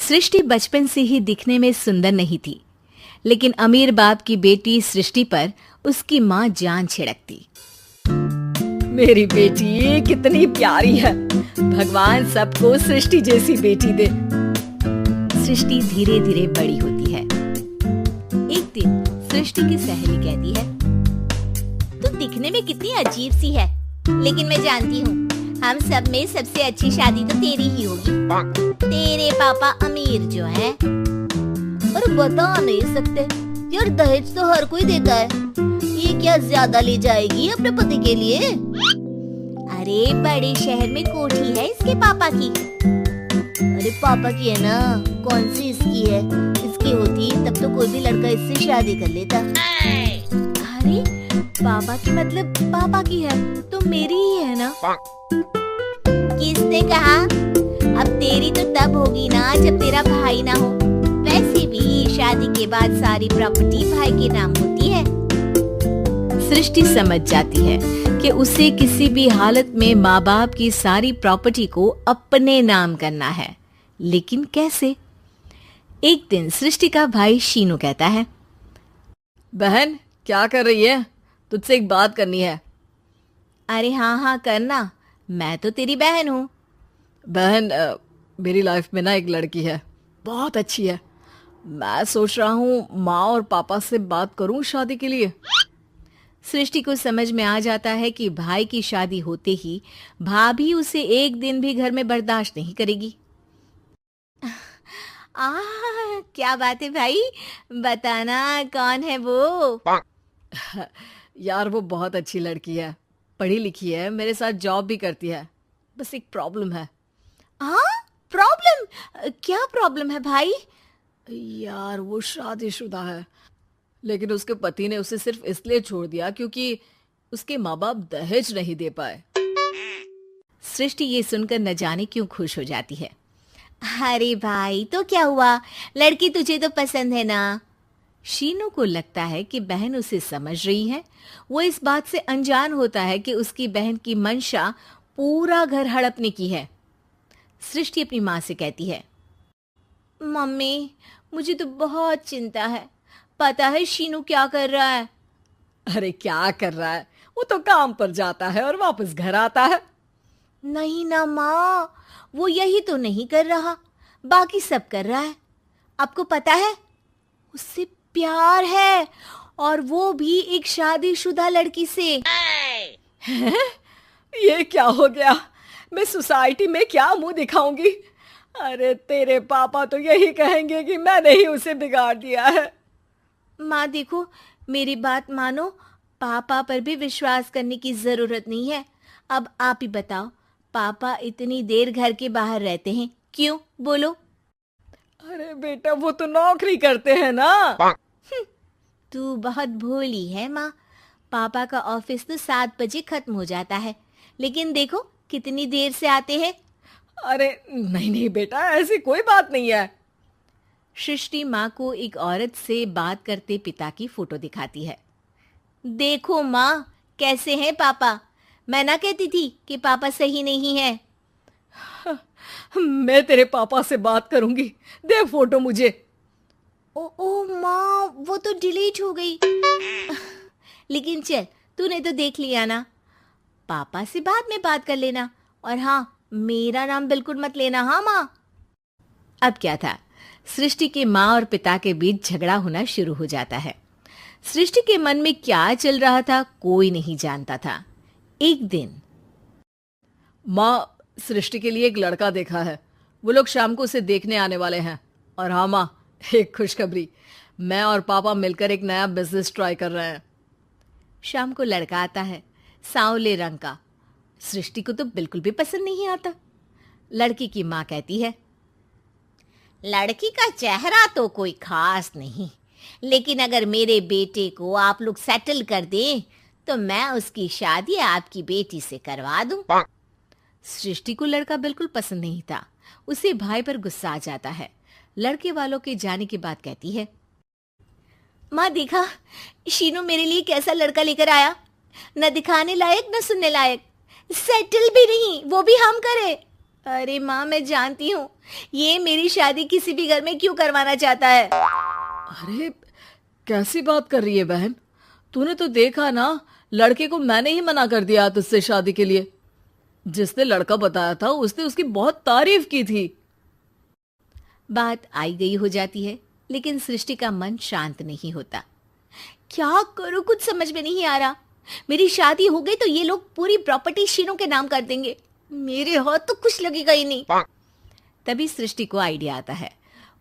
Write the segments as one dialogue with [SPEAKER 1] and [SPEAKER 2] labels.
[SPEAKER 1] सृष्टि बचपन से ही दिखने में सुंदर नहीं थी, लेकिन अमीर बाप की बेटी सृष्टि पर उसकी माँ जान छिड़कती।
[SPEAKER 2] मेरी बेटी कितनी प्यारी है, भगवान सबको सृष्टि जैसी बेटी दे।
[SPEAKER 1] सृष्टि धीरे धीरे बड़ी होती है। एक दिन सृष्टि की सहेली कहती है,
[SPEAKER 3] तू दिखने में कितनी अजीब सी है, लेकिन मैं जानती हूँ हम सब में सबसे अच्छी शादी तो तेरी ही होगी। तेरे पापा अमीर जो हैं, और बता नहीं सकते यार, दहेज तो हर कोई देता है, ये क्या ज्यादा ले जाएगी अपने पति के लिए? अरे बड़े शहर में कोठी है इसके पापा की। अरे पापा की है ना, कौन सी इसकी है? इसकी होती तब तो कोई भी लड़का इससे शादी कर लेता।
[SPEAKER 1] अरे पापा की मतलब पापा की है तो मेरी ही है ना?
[SPEAKER 3] किसने कहा? अब तेरी तो तब होगी ना जब तेरा भाई ना हो। वैसे भी शादी के बाद सारी प्रॉपर्टी भाई के नाम होती है।
[SPEAKER 1] सृष्टि समझ जाती है कि उसे किसी भी हालत में माँ बाप की सारी प्रॉपर्टी को अपने नाम करना है, लेकिन कैसे? एक दिन सृष्टि का भाई शीनू कहता है,
[SPEAKER 2] बहन क्या कर रही है? तुझसे एक बात करनी है।
[SPEAKER 1] अरे हाँ करना, मैं तो तेरी बहन हूँ।
[SPEAKER 2] बहन मेरी लाइफ में ना एक लड़की है, बहुत अच्छी है। मैं सोच रहा हूँ माँ और पापा से बात करूँ शादी के लिए।
[SPEAKER 1] सृष्टि को समझ में आ जाता है कि भाई की शादी होते ही भाभी उसे एक दिन भी घर में बर्दाश्त नहीं करेगी। क्या बात है भाई, बताना कौन है वो?
[SPEAKER 2] यार वो बहुत अच्छी लड़की है, पढ़ी लिखी है, मेरे साथ जॉब भी करती है। बस एक प्रॉब्लम है।
[SPEAKER 1] प्रॉब्लम? क्या प्रॉब्लम है भाई?
[SPEAKER 2] यार वो शादीशुदा है, लेकिन उसके पति ने उसे सिर्फ इसलिए छोड़ दिया क्योंकि उसके माँ बाप दहेज नहीं दे पाए।
[SPEAKER 1] सृष्टि ये सुनकर न जाने क्यों खुश हो जाती है।
[SPEAKER 3] अरे भाई तो क्या हुआ, लड़की तुझे तो पसंद है ना?
[SPEAKER 1] शीनू को लगता है कि बहन उसे समझ रही है। वो इस बात से अनजान होता है कि उसकी बहन की मंशा पूरा घर हड़पने की है। सृष्टि अपनी माँ से कहती है,
[SPEAKER 3] मम्मी मुझे तो बहुत चिंता है, पता है शीनू क्या कर रहा है?
[SPEAKER 2] अरे क्या कर रहा है, वो तो काम पर जाता है और वापस घर आता है।
[SPEAKER 3] नहीं ना माँ, वो यही तो नहीं कर रहा, बाकी सब कर रहा है। आपको पता है उससे प्यार है, और वो भी एक शादीशुदा लड़की से।
[SPEAKER 2] ये क्या हो गया? मैं सोसाइटी में क्या मुंह दिखाऊंगी? अरे तेरे पापा तो यही कहेंगे कि मैंने ही उसे बिगाड़ दिया है।
[SPEAKER 3] माँ देखो, मेरी बात मानो, पापा पर भी विश्वास करने की जरूरत नहीं है। अब आप ही बताओ, पापा इतनी देर घर के बाहर रहते हैं क्यों, बोलो?
[SPEAKER 2] अरे बेटा वो तो नौकरी करते हैं ना।
[SPEAKER 3] तू बहुत भोली है माँ, पापा का ऑफिस तो 7 बजे खत्म हो जाता है, लेकिन देखो कितनी देर से आते हैं।
[SPEAKER 2] अरे नहीं बेटा, ऐसी कोई बात नहीं है।
[SPEAKER 1] सृष्टि माँ को एक औरत से बात करते पिता की फोटो दिखाती है।
[SPEAKER 3] देखो माँ कैसे हैं पापा, मैं ना कहती थी कि पापा सही नहीं है।
[SPEAKER 2] मैं तेरे पापा से बात करूंगी, दे फोटो मुझे।
[SPEAKER 3] ओ माँ, वो तो डिलीट हो गई। लेकिन चल, तूने तो देख लिया ना, पापा से बाद में बात कर लेना, और हाँ मेरा नाम बिल्कुल मत लेना। हाँ माँ।
[SPEAKER 1] अब क्या था, सृष्टि के माँ और पिता के बीच झगड़ा होना शुरू हो जाता है। सृष्टि के मन में क्या चल रहा था कोई नहीं जानता था। एक दिन,
[SPEAKER 2] माँ सृष्टि के लिए एक लड़का देखा है, वो लोग शाम को उसे देखने आने वाले हैं। और हाँ माँ, एक खुशखबरी, मैं और पापा मिलकर एक नया बिजनेस ट्राई कर रहे हैं।
[SPEAKER 1] शाम को लड़का आता है, सांवले रंग का। सृष्टि को तो बिल्कुल भी पसंद नहीं आता। लड़की की माँ कहती है,
[SPEAKER 3] लड़की का चेहरा तो कोई खास नहीं, लेकिन अगर मेरे बेटे को आप लोग सेटल कर दें तो मैं उसकी शादी आपकी बेटी से करवा दूं।
[SPEAKER 1] सृष्टि को लड़का बिल्कुल पसंद नहीं था। उसे भाई पर गुस्सा आ जाता है। लड़के वालों के जाने के बाद कहती है,
[SPEAKER 3] माँ देखा शीनू मेरे लिए कैसा लड़का लेकर आया, न दिखाने लायक न सुनने लायक, सेटल भी नहीं, वो भी हम करे। अरे माँ, मैं जानती हूँ ये मेरी शादी किसी भी घर में क्यों करवाना चाहता है।
[SPEAKER 2] अरे कैसी बात कर रही है बहन? तूने तो देखा ना, लड़के को मैंने ही मना कर दिया तुझसे शादी के लिए। जिसने लड़का बताया था उसने उसकी बहुत तारीफ की थी।
[SPEAKER 1] बात आई गई हो जाती है, लेकिन सृष्टि का मन शांत नहीं होता।
[SPEAKER 3] क्या करूँ, कुछ समझ में नहीं आ रहा। मेरी शादी हो गई तो ये लोग पूरी प्रॉपर्टी शीनू के नाम कर देंगे। मेरे हाथ तो कुछ लगेगा ही नहीं।
[SPEAKER 1] तभी सृष्टि को आइडिया आता है।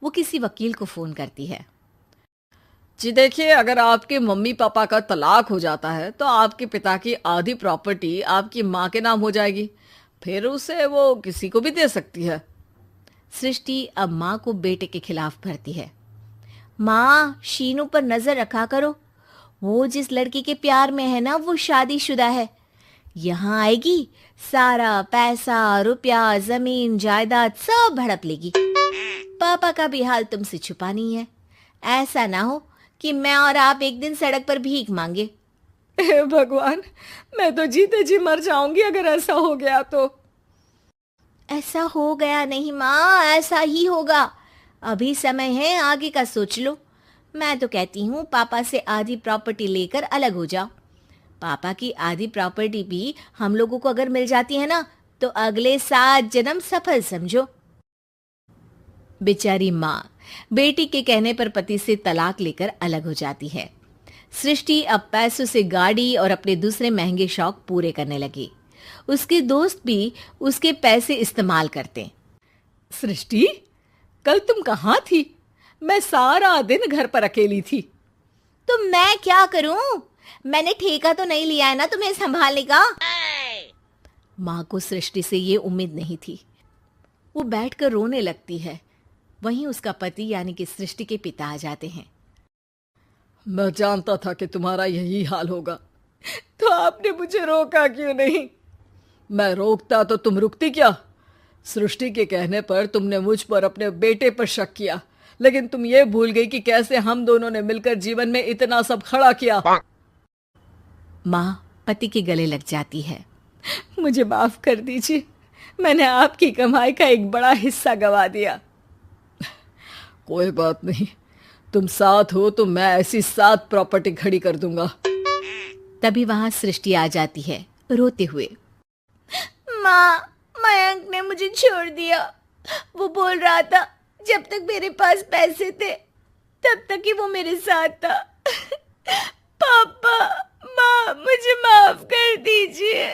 [SPEAKER 1] वो किसी वकील को फोन करती है।
[SPEAKER 2] जी देखिए, अगर आपके मम्मी पापा का तलाक हो जाता है तो आपके पिता की आधी प्रॉपर्टी आपकी माँ के नाम हो जाएगी। फिर उसे वो किसी को भी दे सकती है।
[SPEAKER 1] सृष्टि अब माँ को बेटे के खिलाफ भरती है।
[SPEAKER 3] माँ, शीनू पर नजर रखा करो। वो जिस लड़की के प्यार में है ना, वो शादीशुदा है। यहाँ आएगी, सारा पैसा, रुपया, जमीन, जायदाद सब हड़प लेगी। पापा का भी हाल तुमसे छुपा नहीं है। ऐसा ना हो कि मैं और आप एक दिन सड़क पर भीख मांगे।
[SPEAKER 2] हे भगवान, मैं तो जीते जी मर जाऊंगी अगर ऐसा हो गया तो।
[SPEAKER 3] ऐसा हो गया नहीं माँ, ऐसा ही होगा। अभी समय है, आगे का सोच लो। मैं तो कहती हूँ पापा से आधी प्रॉपर्टी लेकर अलग हो जाओ। पापा की आधी प्रॉपर्टी भी हम लोगों को अगर मिल जाती है ना, तो अगले 7 जन्म सफल समझो।
[SPEAKER 1] बेचारी माँ बेटी के कहने पर पति से तलाक लेकर अलग हो जाती है। सृष्टि अब पैसों से गाड़ी और अपने दूसरे महंगे शौक पूरे करने लगी। उसके दोस्त भी उसके पैसे इस्तेमाल करते।
[SPEAKER 2] सृष्टि, कल तुम कहाँ थी? मैं सारा दिन घर पर अकेली थी।
[SPEAKER 3] तो मैं क्या करूं? मैंने ठेका तो नहीं लिया है ना तुम्हें संभालने का।
[SPEAKER 1] माँ को सृष्टि से ये उम्मीद नहीं थी। वो बैठकर रोने लगती है। वहीं उसका पति यानी कि सृष्टि के पिता आ जाते हैं।
[SPEAKER 2] मैं जानता था कि तुम्हारा यही हाल होगा, तो आपने मुझे रोका क्यों नहीं? मैं रोकता तो तुम रुकती क्या? सृष्टि के कहने पर तुमने मुझ पर, अपने बेटे पर शक किया, लेकिन तुम ये भूल गई कि कैसे हम दोनों ने मिलकर जीवन में इतना सब खड़ा किया।
[SPEAKER 1] माँ पति के गले लग जाती है।
[SPEAKER 2] मुझे माफ कर दीजिए, मैंने आपकी कमाई का एक बड़ा हिस्सा गवा दिया। कोई बात नहीं, तुम साथ हो तो मैं ऐसी 7 प्रॉपर्टी खड़ी कर दूंगा।
[SPEAKER 1] तभी वहां सृष्टि आ जाती है रोते हुए।
[SPEAKER 3] माँ, मयंक ने मुझे छोड़ दिया। वो बोल रहा था जब तक मेरे पास पैसे थे तब तक ही वो मेरे साथ था। पापा, माँ, मुझे माफ कर दीजिए।